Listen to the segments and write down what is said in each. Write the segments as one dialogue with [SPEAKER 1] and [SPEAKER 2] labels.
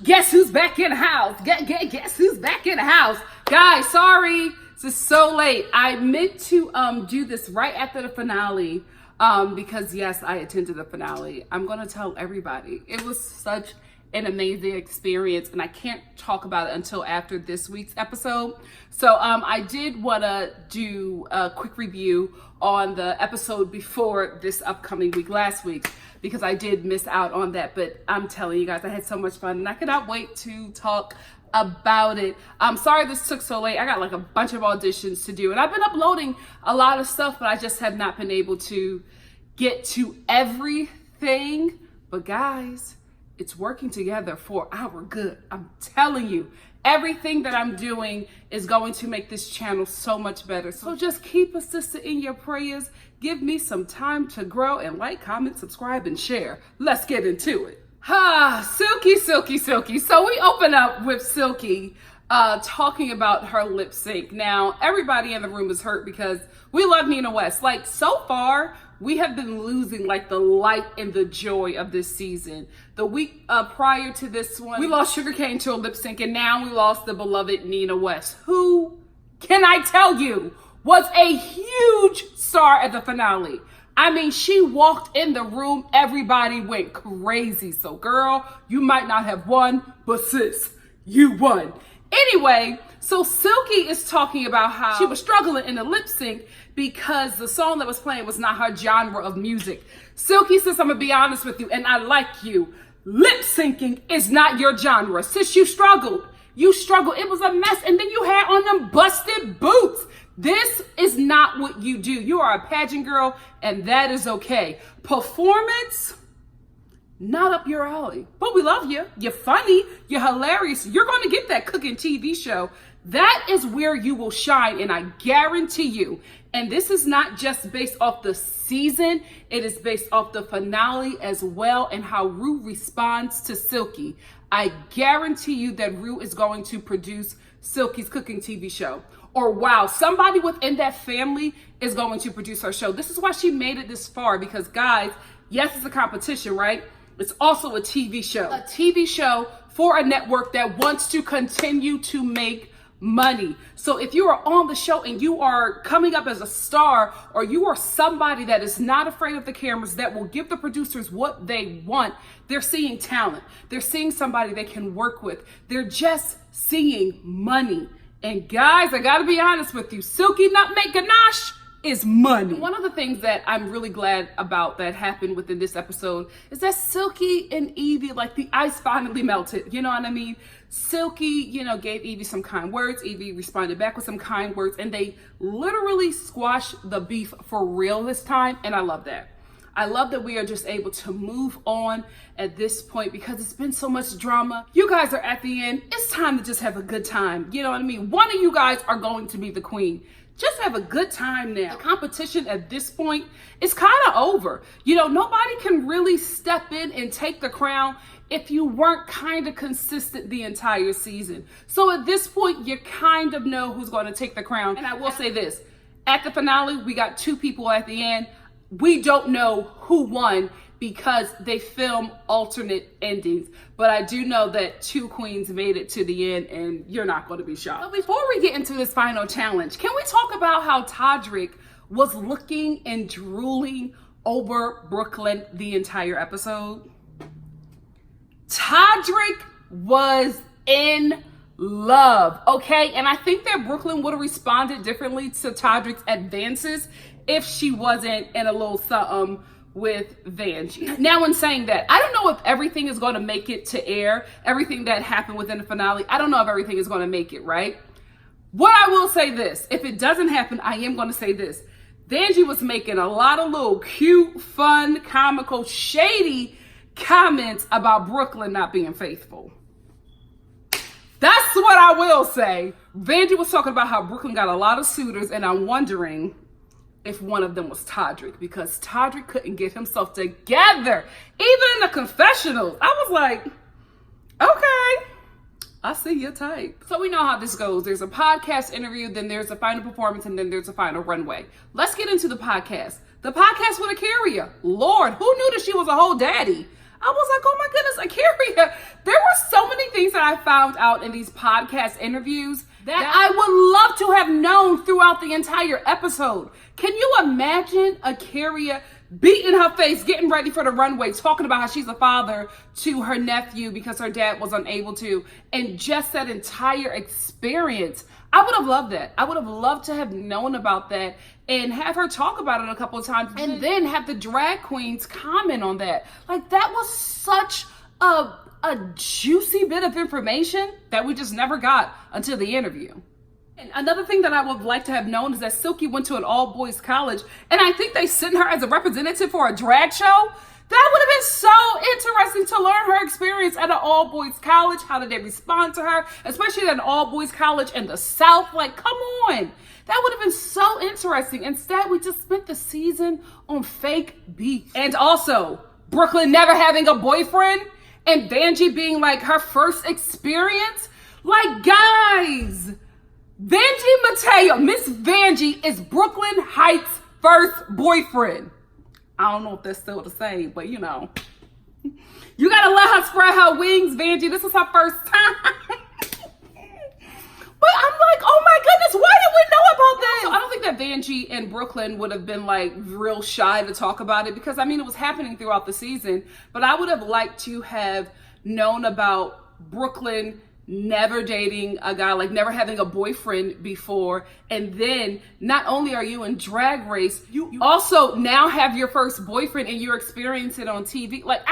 [SPEAKER 1] Guess who's back in the house? Guess who's back in the house? Guys, sorry, this is so late. I meant to do this right after the finale because yes, I attended the finale. I'm gonna tell everybody. It was such an amazing experience, and I can't talk about it until after this week's episode. So I did want to do a quick review on the episode before this upcoming week, last week, because I did miss out on that. But I'm telling you guys, I had so much fun, and I cannot wait to talk about it. I'm sorry this took so late. I got like a bunch of auditions to do, and I've been uploading a lot of stuff, but I just have not been able to get to everything. But guys, it's working together for our good. I'm telling you, everything that I'm doing is going to make this channel so much better. So just keep a sister in your prayers. Give me some time to grow, and like, comment, subscribe, and share. Let's get into it. Silky. So we open up with Silky talking about her lip sync. Now, everybody in the room is hurt because we love Nina West. Like, so far, we have been losing like the light and the joy of this season. The week prior to this one, we lost Sugarcane to a lip sync, and now we lost the beloved Nina West, who, can I tell you, was a huge star at the finale. I mean, she walked in the room, everybody went crazy. So girl, you might not have won, but sis, you won. Anyway, so Silky is talking about how she was struggling in the lip sync because the song that was playing was not her genre of music. Silky says, I'm gonna be honest with you, and I like you. Lip syncing is not your genre. Sis, you struggled. It was a mess, and then you had on them busted boots. This is not what you do. You are a pageant girl, and that is okay. Performance, not up your alley. But we love you. You're funny. You're hilarious. You're going to get that cooking TV show. That is where you will shine, and I guarantee you. And this is not just based off the season. It is based off the finale as well, and how Ru responds to Silky. I guarantee you that Ru is going to produce Silky's cooking TV show. Or wow, somebody within that family is going to produce her show. This is why she made it this far, because guys, yes, it's a competition, right? It's also a TV show. A TV show for a network that wants to continue to make money. So if you are on the show and you are coming up as a star, or you are somebody that is not afraid of the cameras, that will give the producers what they want, they're seeing talent. They're seeing somebody they can work with. They're just seeing money. And guys, I gotta be honest with you, Silky Nutmeg Ganache is money. One of the things that I'm really glad about that happened within this episode is that Silky and Evie, like the ice finally melted, you know what I mean? Silky, gave Evie some kind words. Evie responded back with some kind words, and they literally squashed the beef for real this time, and I love that. I love that we are just able to move on at this point because it's been so much drama. You guys are at the end. It's time to just have a good time. You know what I mean? One of you guys are going to be the queen. Just have a good time now. The competition at this point is kind of over. Nobody can really step in and take the crown if you weren't kind of consistent the entire season. So at this point, you kind of know who's going to take the crown. And I will say this, at the finale, we got two people at the end. We don't know who won because they film alternate endings. But I do know that two queens made it to the end, and you're not going to be shocked. But before we get into this final challenge, can we talk about how Todrick was looking and drooling over Brooklyn the entire episode? Todrick was in love, okay? And I think that Brooklyn would have responded differently to Todrick's advances if she wasn't in a little something with Vanjie. Now, in saying that, I don't know if everything is going to make it to air, everything that happened within the finale. I don't know if everything is going to make it, right? What I will say this, if it doesn't happen, I am going to say this. Vanjie was making a lot of little cute, fun, comical, shady comments about Brooklyn not being faithful. That's what I will say. Vanjie was talking about how Brooklyn got a lot of suitors, and I'm wondering if one of them was Todrick, because Todrick couldn't get himself together. Even in the confessionals, I was like, okay, I see your type. So we know how this goes. There's a podcast interview, then there's a final performance, and then there's a final runway. Let's get into the podcast. The podcast with a carrier. Lord, who knew that she was a whole daddy? I was like, oh my goodness, a carrier. There were so many things things that I found out in these podcast interviews that I would love to have known throughout the entire episode. Can you imagine a carrier beating her face, getting ready for the runway, talking about how she's a father to her nephew because her dad was unable to, and just that entire experience? I would have loved that. I would have loved to have known about that and have her talk about it a couple of times and then have the drag queens comment on that. Like, that was such a juicy bit of information that we just never got until the interview. And another thing that I would like to have known is that Silky went to an all-boys college, and I think they sent her as a representative for a drag show. That would have been so interesting to learn her experience at an all-boys college. How did they respond to her, especially at an all-boys college in the South? Like, come on. That would have been so interesting. Instead, we just spent the season on fake beef. And also, Brooklyn never having a boyfriend and Vanjie being like her first experience. Like, guys, Vanjie Mateo, Miss Vanjie, is Brooklyn Hytes' first boyfriend. I don't know if that's still the same, but you know. You gotta let her spread her wings, Vanjie. This is her first time. But I'm like, oh my goodness, why did we know about this? So I don't think that Vanjie and Brooklyn would have been like real shy to talk about it because I mean, it was happening throughout the season, but I would have liked to have known about Brooklyn never dating a guy, like never having a boyfriend before. And then not only are you in Drag Race, you also now have your first boyfriend and you're experiencing it on TV. Like,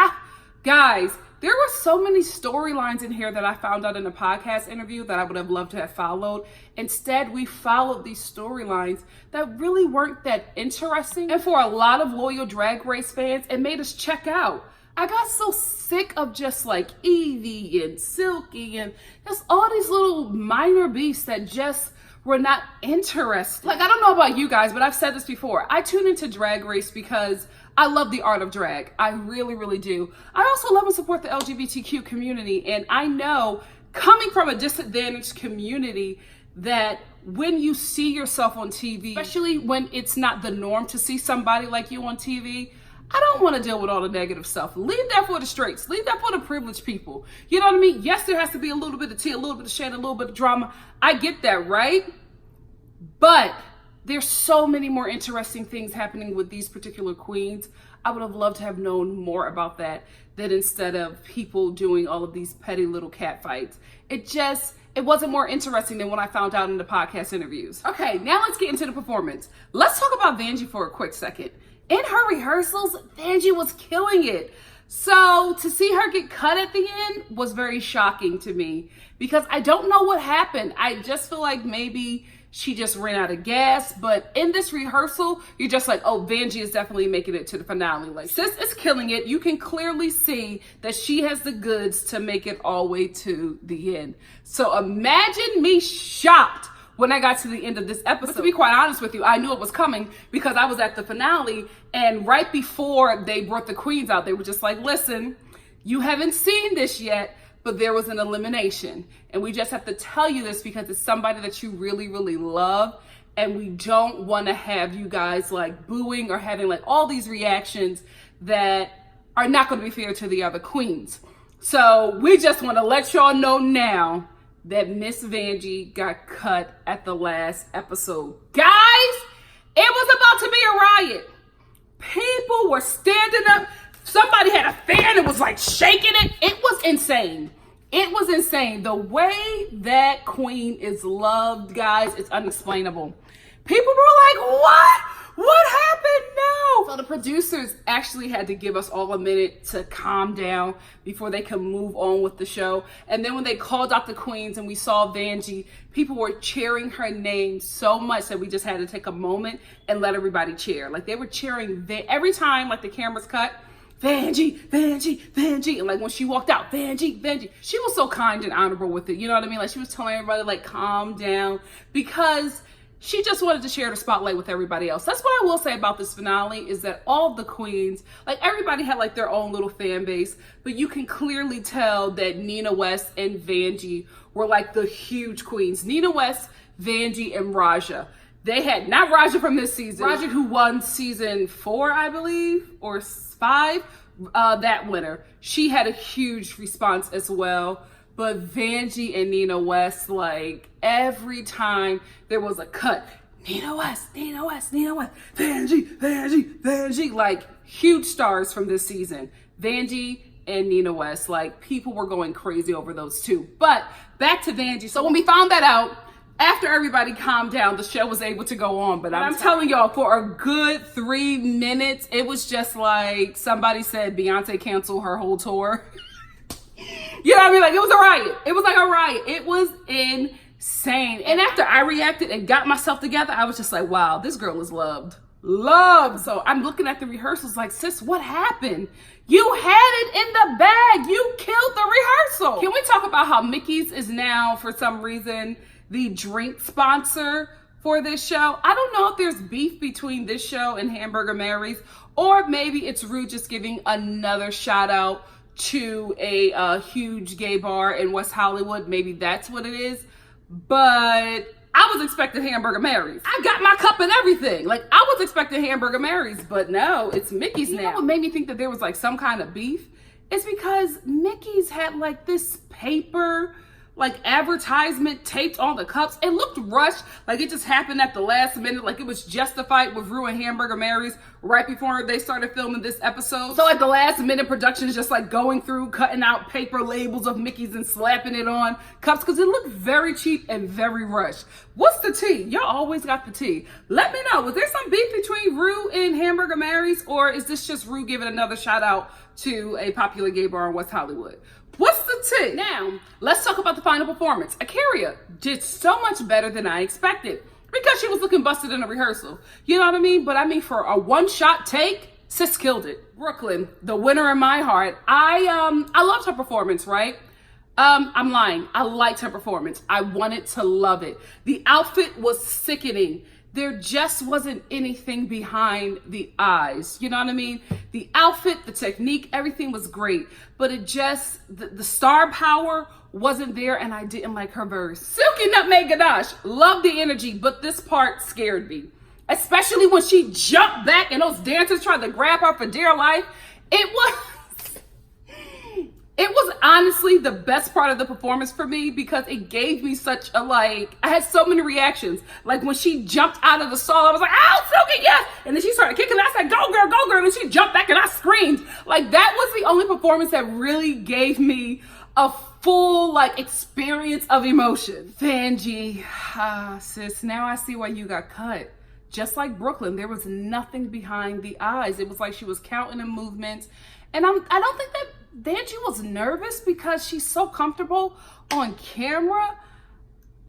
[SPEAKER 1] guys, there were so many storylines in here that I found out in a podcast interview that I would have loved to have followed. Instead, we followed these storylines that really weren't that interesting. And for a lot of loyal Drag Race fans, it made us check out. I got so sick of just like Evie and Silky and just all these little minor beasts that just were not interesting. Like, I don't know about you guys, but I've said this before. I tune into Drag Race because I love the art of drag. I really, really do. I also love and support the LGBTQ community. And I know, coming from a disadvantaged community, that when you see yourself on TV, especially when it's not the norm to see somebody like you on TV, I don't want to deal with all the negative stuff. Leave that for the straights. Leave that for the privileged people. You know what I mean? Yes, there has to be a little bit of tea, a little bit of shade, a little bit of drama. I get that, right? But there's so many more interesting things happening with these particular queens. I would have loved to have known more about that instead of people doing all of these petty little cat fights. It wasn't more interesting than what I found out in the podcast interviews. Okay, now let's get into the performance. Let's talk about Vanjie for a quick second. In her rehearsals, Vanjie was killing it. So to see her get cut at the end was very shocking to me because I don't know what happened. I just feel like maybe she just ran out of gas. But in this rehearsal, you're just like, oh, Vanjie is definitely making it to the finale. Like, sis is killing it. You can clearly see that she has the goods to make it all the way to the end. So imagine me shocked when I got to the end of this episode. But to be quite honest with you, I knew it was coming because I was at the finale, and right before they brought the queens out, they were just like, listen, you haven't seen this yet, but there was an elimination. And we just have to tell you this because it's somebody that you really, really love. And we don't want to have you guys like booing or having like all these reactions that are not going to be fair to the other queens. So we just want to let y'all know now that Miss Vanjie got cut at the last episode. Guys, it was about to be a riot. People were standing up. Somebody had a fan and was like shaking it. It was insane. It was insane. The way that queen is loved, guys, it's unexplainable. People were like, what? What happened? No. So the producers actually had to give us all a minute to calm down before they could move on with the show. And then when they called out the queens and we saw Vanjie, people were cheering her name so much that we just had to take a moment and let everybody cheer. Like, they were cheering every time like the cameras cut. Vanjie, Vanjie, Vanjie. And like when she walked out, Vanjie, Vanjie. She was so kind and honorable with it. You know what I mean? Like, she was telling everybody like, calm down, because she just wanted to share the spotlight with everybody else. That's what I will say about this finale, is that all the queens, like everybody had like their own little fan base, but you can clearly tell that Nina West and Vanjie were like the huge queens. Nina West, Vanjie, and Raja. They had, not Raja from this season, Raja who won season 4, I believe, or 5, that winner. She had a huge response as well. But Vanjie and Nina West, like every time there was a cut, Nina West, Nina West, Nina West, Vanjie, Vanjie, Vanjie, like huge stars from this season. Vanjie and Nina West, like people were going crazy over those two. But back to Vanjie. So when we found that out, after everybody calmed down, the show was able to go on. But I'm telling y'all, for a good 3 minutes, it was just like somebody said Beyonce canceled her whole tour. You know what I mean? Like, it was a riot. It was like a riot. It was insane. And after I reacted and got myself together, I was just like, wow, this girl is loved. Loved. So I'm looking at the rehearsals like, sis, what happened? You had it in the bag. You killed the rehearsal. Can we talk about how Mickey's is now, for some reason, the drink sponsor for this show? I don't know if there's beef between this show and Hamburger Mary's, or maybe it's Rue just giving another shout out to a huge gay bar in West Hollywood. Maybe that's what it is. But I was expecting Hamburger Mary's. I got my cup and everything. Like, I was expecting Hamburger Mary's, but no, it's Mickey's now. You know what made me think that there was like some kind of beef? It's because Mickey's had like this paper, like advertisement taped on the cups. It looked rushed, like it just happened at the last minute, like it was justified with Rue and Hamburger Mary's right before they started filming this episode. So at the last minute, production is just like going through, cutting out paper labels of Mickey's and slapping it on cups because it looked very cheap and very rushed. What's the tea? Y'all always got the tea. Let me know, was there some beef between Rue and Hamburger Mary's, or is this just Rue giving another shout out to a popular gay bar in West Hollywood? What's the tea? Now, let's talk about the final performance. Akaria did so much better than I expected because she was looking busted in a rehearsal. You know what I mean? But I mean, for a one-shot take, sis killed it. Brooklyn, the winner in my heart. I loved her performance, right? I'm lying. I liked her performance. I wanted to love it. The outfit was sickening. There just wasn't anything behind the eyes. You know what I mean? The outfit, the technique, everything was great. But it just, the star power wasn't there, and I didn't like her verse. Silky Nutmeg Ganache, loved the energy, but this part scared me. Especially when she jumped back and those dancers tried to grab her for dear life. It was honestly the best part of the performance for me because it gave me such a, like, I had so many reactions. Like when she jumped out of the stall, I was like, ow, Silky, yes! And then she started kicking, and I said, go girl, and she jumped back and I screamed. Like, that was the only performance that really gave me a full, like, experience of emotion. Vanjie, sis, now I see why you got cut. Just like Brooklyn, there was nothing behind the eyes. It was like she was counting the movements. And I don't think that Vanjie was nervous because she's so comfortable on camera.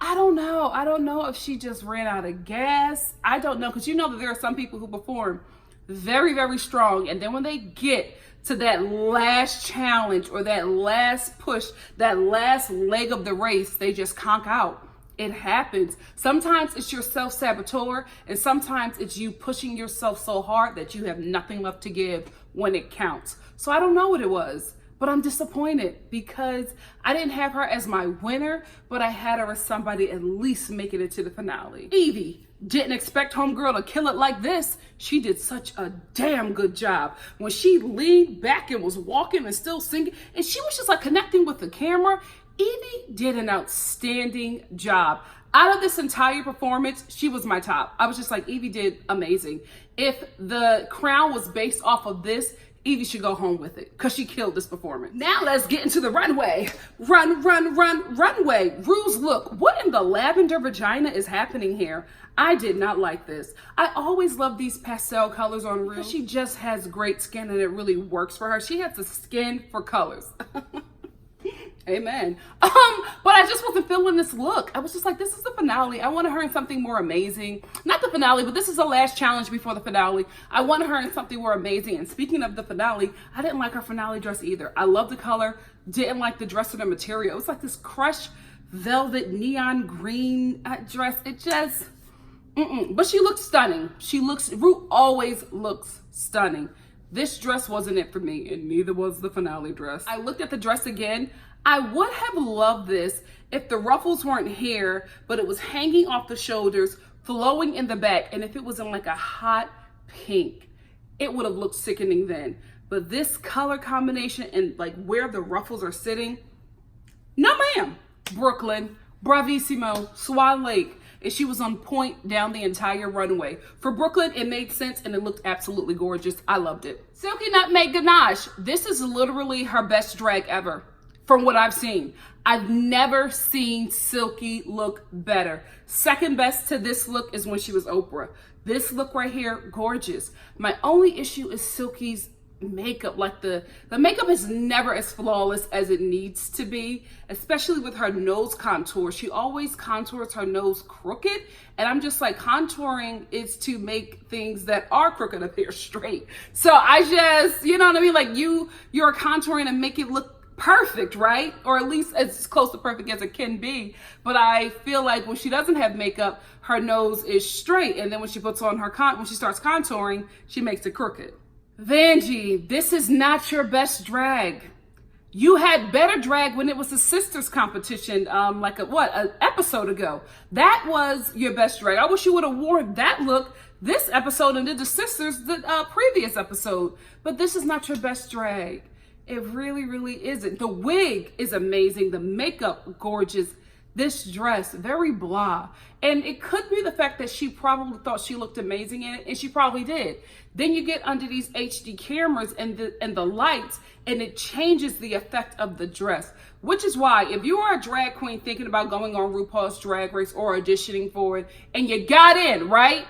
[SPEAKER 1] I don't know if she just ran out of gas. I don't know, because you know that there are some people who perform very, very strong, and then when they get to that last challenge or that last push, that last leg of the race, they just conk out. It happens. Sometimes it's your self-saboteur, and sometimes it's you pushing yourself so hard that you have nothing left to give when it counts. So I don't know what it was, but I'm disappointed because I didn't have her as my winner, but I had her as somebody at least making it to the finale. Evie didn't expect homegirl to kill it like this. She did such a damn good job. When she leaned back and was walking and still singing, and she was just like connecting with the camera, Evie did an outstanding job. Out of this entire performance, she was my top. I was just like, Evie did amazing. If the crown was based off of this, Evie should go home with it because she killed this performance. Now let's get into the runway. Runway. Rue's look. What in the lavender vagina is happening here? I did not like this. I always love these pastel colors on Rue. She just has great skin and it really works for her. She has the skin for colors. Amen. But I just wasn't feeling this look. I was just like, this is the finale. I wanted her in something more amazing. Not the finale, but this is the last challenge before the finale. I wanted her in something more amazing. And speaking of the finale, I didn't like her finale dress either. I love the color. Didn't like the dress or the material. It was like this crushed velvet neon green dress. It just, But she looks stunning. Rue always looks stunning. This dress wasn't it for me, and neither was the finale dress. I looked at the dress again. I would have loved this if the ruffles weren't here, but it was hanging off the shoulders, flowing in the back, and if it was in like a hot pink, it would have looked sickening then. But this color combination and like where the ruffles are sitting, number Brooklyn, Bravissimo, Swan Lake, and she was on point down the entire runway. For Brooklyn, it made sense and it looked absolutely gorgeous. I loved it. Silky Nutmeg Ganache. This is literally her best drag ever from what I've seen. I've never seen Silky look better. Second best to this look is when she was Oprah. This look right here, gorgeous. My only issue is Silky's makeup. Like the makeup is never as flawless as it needs to be, especially with her nose contour. She always contours her nose crooked, and I'm just like, contouring is to make things that are crooked appear straight. So I just, you know what I mean? Like you're contouring and make it look perfect, right? Or at least as close to perfect as it can be. But I feel like when she doesn't have makeup, her nose is straight, and then when she puts on her when she starts contouring, she makes it crooked. Vanjie, this is not your best drag. You had better drag when it was the sisters competition, like an episode ago. That was your best drag. I wish you would have worn that look this episode and did the sisters the previous episode. But this is not your best drag. It really, really isn't. The wig is amazing. The makeup, gorgeous. This dress, very blah. And it could be the fact that she probably thought she looked amazing in it, and she probably did. Then you get under these HD cameras and the lights, and it changes the effect of the dress. Which is why, if you are a drag queen thinking about going on RuPaul's Drag Race or auditioning for it, and you got in, right?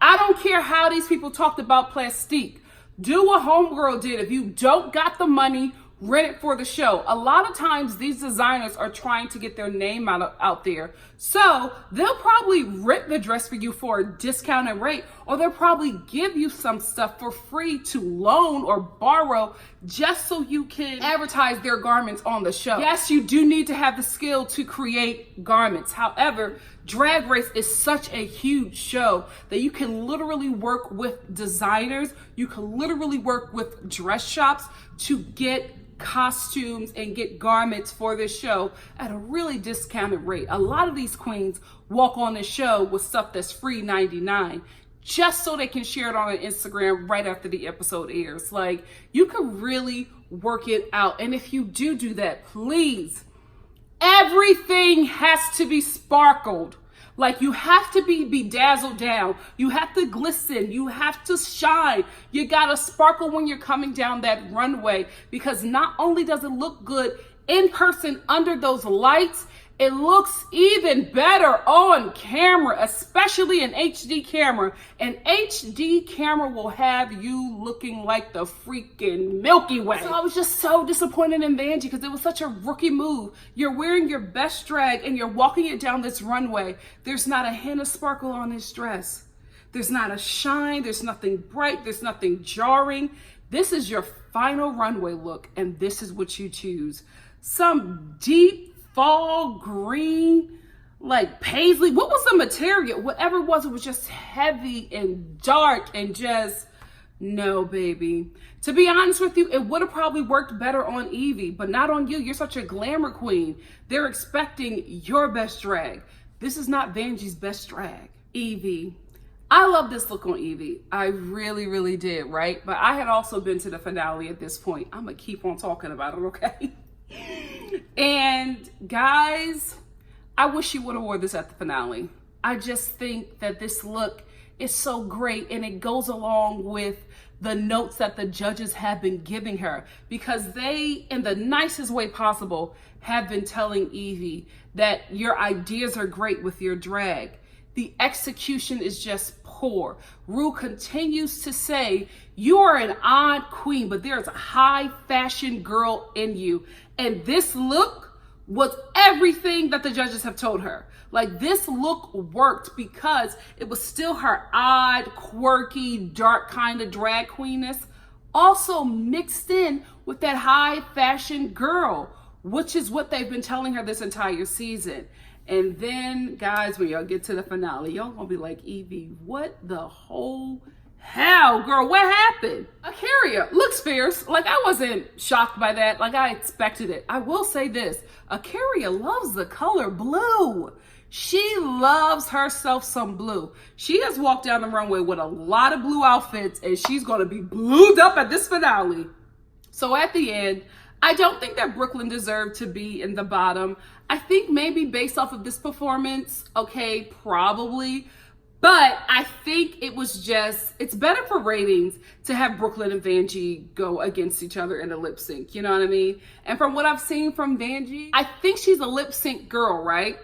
[SPEAKER 1] I don't care how these people talked about plastique. Do what Homegirl did. If you don't got the money, rent it for the show. A lot of times these designers are trying to get their name out there. So they'll probably rent the dress for you for a discounted rate, or they'll probably give you some stuff for free to loan or borrow just so you can advertise their garments on the show. Yes, you do need to have the skill to create garments. However, Drag Race is such a huge show that you can literally work with designers. You can literally work with dress shops to get costumes and get garments for this show at a really discounted rate. A lot of these queens walk on the show with stuff that's free 99 just so they can share it on Instagram right after the episode airs. Like, you can really work it out. And if you do that, please, everything has to be sparkled. Like, you have to be bedazzled down. You have to glisten. You have to shine. You gotta sparkle when you're coming down that runway, because not only does it look good in person under those lights, it looks even better on camera, especially an HD camera. An HD camera will have you looking like the freaking Milky Way. So I was just so disappointed in Vanjie because it was such a rookie move. You're wearing your best drag and you're walking it down this runway. There's not a hint of sparkle on this dress. There's not a shine. There's nothing bright. There's nothing jarring. This is your final runway look, and this is what you choose. Some deep fall green, like paisley. What was the material? Whatever it was just heavy and dark and just, no, baby. To be honest with you, it would have probably worked better on Evie, but not on you. You're such a glamour queen. They're expecting your best drag. This is not Vanjie's best drag. Evie. I love this look on Evie. I really, really did, right? But I had also been to the finale at this point. I'm gonna keep on talking about it, okay? And guys, I wish you would have worn this at the finale. I just think that this look is so great, and it goes along with the notes that the judges have been giving her, because they, in the nicest way possible, have been telling Evie that your ideas are great with your drag. The execution is just poor. Ru continues to say, you are an odd queen, but there's a high fashion girl in you. And this look was everything that the judges have told her. Like, this look worked because it was still her odd, quirky, dark kind of drag queenness, also mixed in with that high fashion girl, which is what they've been telling her this entire season. And then, guys, when y'all get to the finale, y'all gonna be like, Evie, what the whole hell, girl, what happened? Acaria looks fierce. Like, I wasn't shocked by that. Like, I expected it. I will say this. Acaria loves the color blue. She loves herself some blue. She has walked down the runway with a lot of blue outfits, and she's going to be blued up at this finale. So at the end, I don't think that Brooklyn deserved to be in the bottom. I think maybe based off of this performance, okay, probably. But I think it was just, it's better for ratings to have Brooklyn and Vanjie go against each other in a lip sync, you know what I mean? And from what I've seen from Vanjie, I think she's a lip sync girl, right?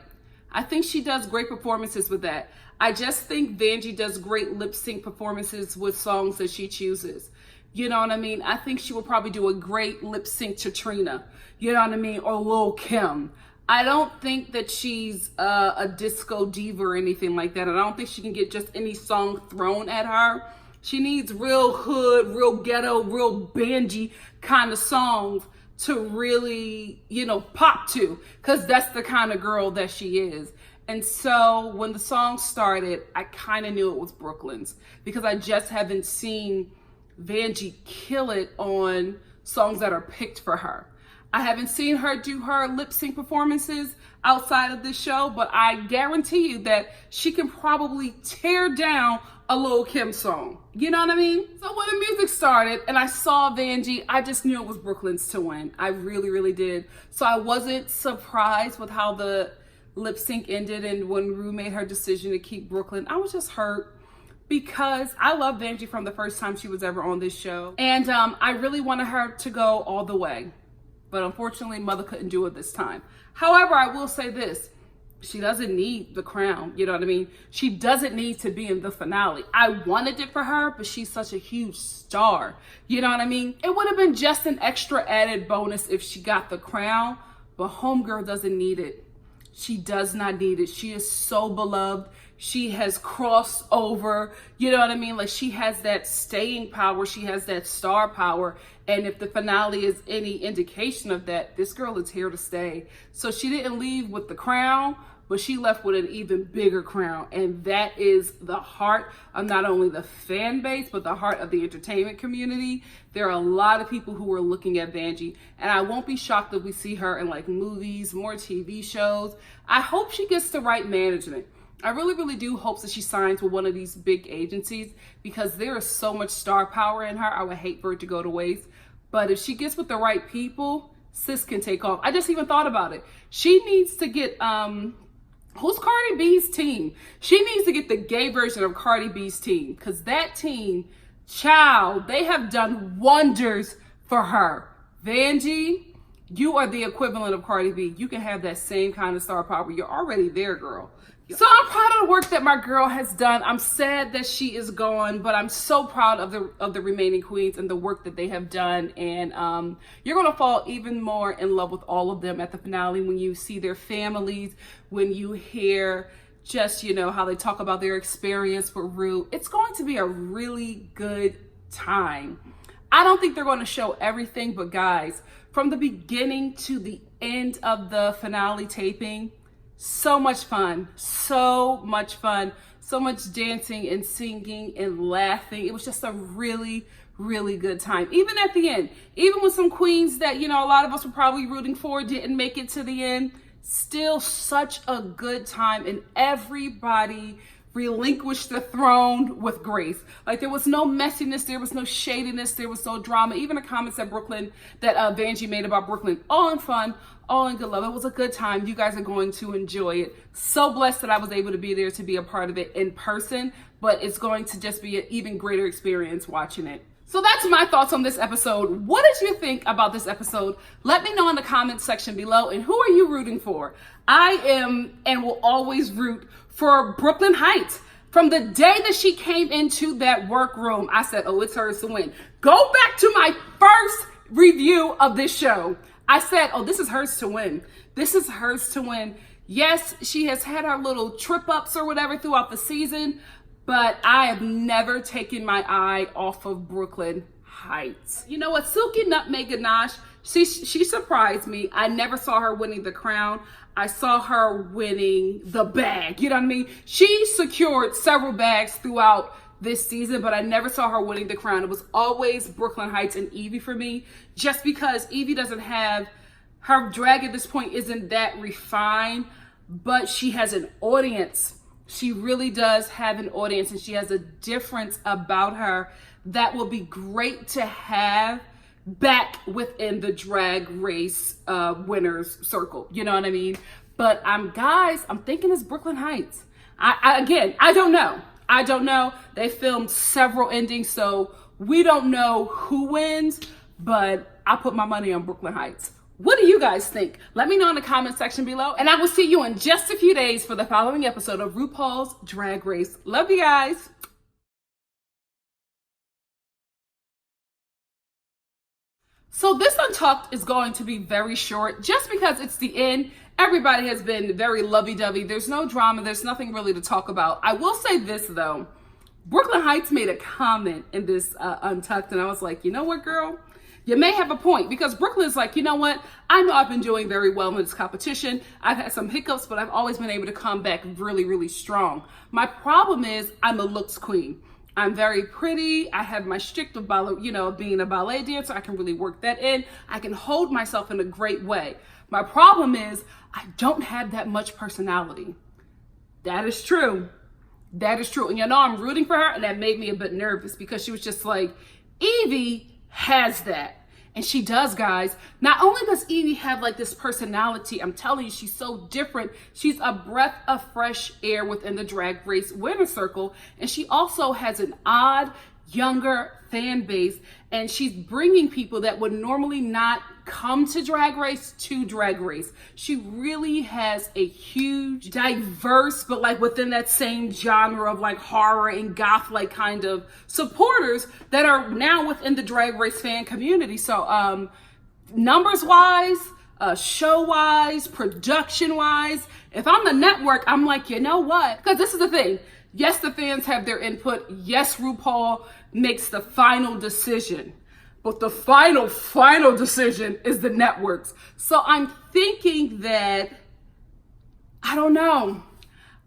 [SPEAKER 1] I think she does great performances with that. I just think Vanjie does great lip sync performances with songs that she chooses. You know what I mean? I think she will probably do a great lip sync to Trina. You know what I mean? Or Lil' Kim. I don't think that she's a disco diva or anything like that. And I don't think she can get just any song thrown at her. She needs real hood, real ghetto, real bandy kind of songs to really, you know, pop to. Because that's the kind of girl that she is. And so when the song started, I kind of knew it was Brooklyn's. Because I just haven't seen Vanjie kill it on songs that are picked for her. I haven't seen her do her lip sync performances outside of this show, but I guarantee you that she can probably tear down a Lil' Kim song. You know what I mean? So when the music started and I saw Vanjie, I just knew it was Brooklyn's to win. I really, really did. So I wasn't surprised with how the lip sync ended, and when Ru made her decision to keep Brooklyn, I was just hurt. Because I love Vanjie from the first time she was ever on this show. And I really wanted her to go all the way. But unfortunately, Mother couldn't do it this time. However, I will say this. She doesn't need the crown. You know what I mean? She doesn't need to be in the finale. I wanted it for her, but she's such a huge star. You know what I mean? It would have been just an extra added bonus if she got the crown. But Homegirl doesn't need it. She does not need it. She is so beloved. She has crossed over, you know what I mean? Like, she has that staying power. She has that star power. And if the finale is any indication of that, this girl is here to stay. So she didn't leave with the crown, but she left with an even bigger crown. And that is the heart of not only the fan base, but the heart of the entertainment community. There are a lot of people who are looking at Vanjie, and I won't be shocked if we see her in like movies, more TV shows. I hope she gets the right management. I really, really do hope that she signs with one of these big agencies, because there is so much star power in her. I would hate for it to go to waste. But if she gets with the right people, sis can take off. I just even thought about it. She needs to get, who's Cardi B's team? She needs to get the gay version of Cardi B's team, because that team, child, they have done wonders for her. Vanjie, you are the equivalent of Cardi B. You can have that same kind of star power. You're already there, girl. So I'm proud of the work that my girl has done. I'm sad that she is gone, but I'm so proud of the remaining queens and the work that they have done. And you're gonna fall even more in love with all of them at the finale when you see their families, when you hear just, you know, how they talk about their experience with Ru. It's going to be a really good time. I don't think they're going to show everything, but guys, from the beginning to the end of the finale taping, so much fun, so much fun, so much dancing and singing and laughing. It was just a really, really good time. Even at the end, even with some queens that, you know, a lot of us were probably rooting for didn't make it to the end, still such a good time, and everybody relinquished the throne with grace. Like, there was no messiness, there was no shadiness, there was no drama. Even the comments that Vanjie made about Brooklyn, all in fun, all in good love. It was a good time. You guys are going to enjoy it. So blessed that I was able to be there to be a part of it in person, but it's going to just be an even greater experience watching it. So that's my thoughts on this episode. What did you think about this episode? Let me know in the comments section below. And who are you rooting for? I am and will always root for Brooklyn Hytes. From the day that she came into that workroom, I said, oh, it's hers to win. Go back to my first review of this show. I said, oh, this is hers to win. This is hers to win. Yes, she has had her little trip ups or whatever throughout the season, but I have never taken my eye off of Brooklyn Hytes. You know what? Silky Nutmeg Ganache, she surprised me. I never saw her winning the crown. I saw her winning the bag. You know what I mean? She secured several bags throughout this season, but I never saw her winning the crown. It was always Brooklyn Hytes and Yvie for me, just because Yvie doesn't have, her drag at this point isn't that refined, but she has an audience. She really does have an audience, and she has a difference about her that will be great to have back within the drag race winners circle. You know what I mean? But guys, I'm thinking it's Brooklyn Hytes. Again, I don't know. I don't know. They filmed several endings, so we don't know who wins, but I put my money on Brooklyn Hytes. What do you guys think? Let me know in the comment section below, and I will see you in just a few days for the following episode of RuPaul's Drag Race. Love you guys. So this Untucked is going to be very short just because it's the end. Everybody has been very lovey-dovey. There's no drama. There's nothing really to talk about. I will say this, though. Brooklyn Hytes made a comment in this Untucked, and I was like, you know what, girl? You may have a point, because Brooklyn's like, you know what? I know I've been doing very well in this competition. I've had some hiccups, but I've always been able to come back really, really strong. My problem is I'm a looks queen. I'm very pretty. I have my shtick of being a ballet dancer. I can really work that in. I can hold myself in a great way. My problem is I don't have that much personality. That is true. That is true. And I'm rooting for her, and that made me a bit nervous because she was just like, Evie has that. And she does, guys. Not only does Evie have like this personality, I'm telling you, she's so different. She's a breath of fresh air within the Drag Race winner circle. And she also has an odd, younger fan base. And she's bringing people that would normally not come to Drag Race to Drag Race. She really has a huge, diverse, but like within that same genre of like horror and goth like kind of supporters that are now within the Drag Race fan community. So numbers wise, show wise, production wise, if I'm the network, I'm like, you know what? Because this is the thing. Yes, the fans have their input. Yes, RuPaul makes the final decision. But the final decision is the network's. So I'm thinking that, I don't know,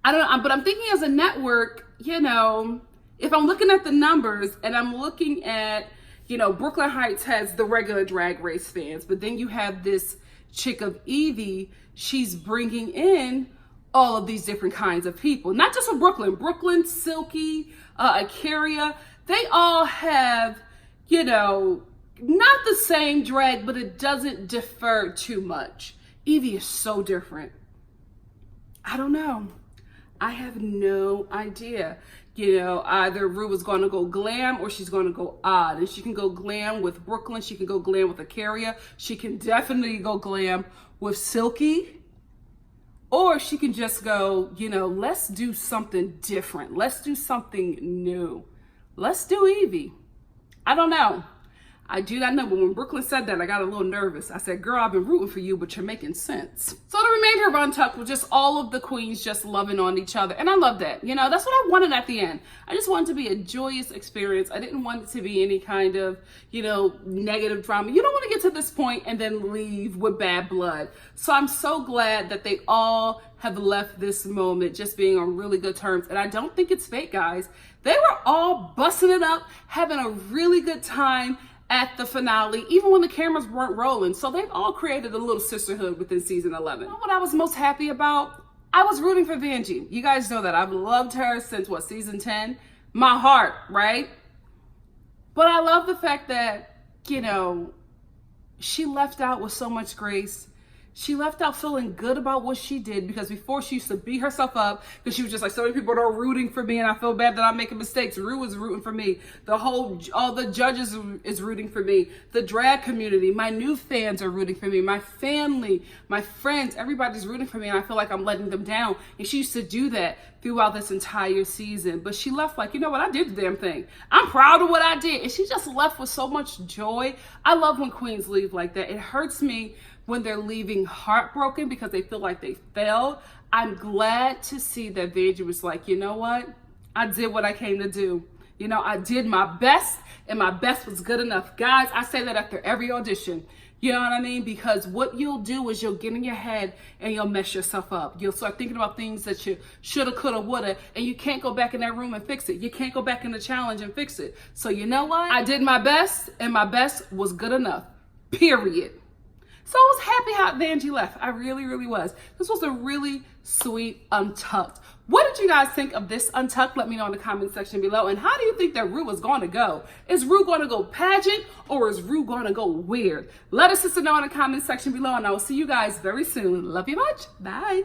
[SPEAKER 1] but I'm thinking as a network, if I'm looking at the numbers and I'm looking at, Brooklyn Hytes has the regular Drag Race fans, but then you have this chick of Evie, she's bringing in all of these different kinds of people. Not just from Brooklyn, Silky, Ikaria, they all have, not the same drag, but it doesn't differ too much. Evie is so different. I don't know. I have no idea. Either Ru is going to go glam or she's going to go odd. And she can go glam with Brooklyn. She can go glam with Ikaria. She can definitely go glam with Silky. Or she can just go, let's do something different. Let's do something new. Let's do Evie. I don't know. I do not know, but when Brooklyn said that, I got a little nervous. I said, girl, I've been rooting for you, but you're making sense. So the remainder of Untucked was just all of the queens just loving on each other. And I love that. That's what I wanted at the end. I just wanted it to be a joyous experience. I didn't want it to be any kind of, negative drama. You don't want to get to this point and then leave with bad blood. So I'm so glad that they all have left this moment just being on really good terms. And I don't think it's fake, guys. They were all busting it up, having a really good time at the finale, even when the cameras weren't rolling. So they've all created a little sisterhood within season 11. What I was most happy about? I was rooting for Vanjie. You guys know that. I've loved her since, season 10? My heart, right? But I love the fact that, she left out with so much grace. She left out feeling good about what she did, because before she used to beat herself up because she was just like, so many people are rooting for me and I feel bad that I'm making mistakes. Ru is rooting for me. All the judges is rooting for me. The drag community, my new fans are rooting for me. My family, my friends, everybody's rooting for me, and I feel like I'm letting them down. And she used to do that throughout this entire season. But she left like, you know what? I did the damn thing. I'm proud of what I did. And she just left with so much joy. I love when queens leave like that. It hurts me when they're leaving heartbroken because they feel like they failed. I'm glad to see that Vanjie was like, you know what? I did what I came to do. I did my best, and my best was good enough. Guys, I say that after every audition. You know what I mean? Because what you'll do is you'll get in your head and you'll mess yourself up. You'll start thinking about things that you shoulda, coulda, woulda, and you can't go back in that room and fix it. You can't go back in the challenge and fix it. So you know what? I did my best, and my best was good enough. Period. So I was happy how Vanjie left. I really, really was. This was a really sweet Untucked. What did you guys think of this Untucked? Let me know in the comment section below. And how do you think that Ru is going to go? Is Ru going to go pageant or is Ru going to go weird? Let us know in the comment section below, and I will see you guys very soon. Love you much. Bye.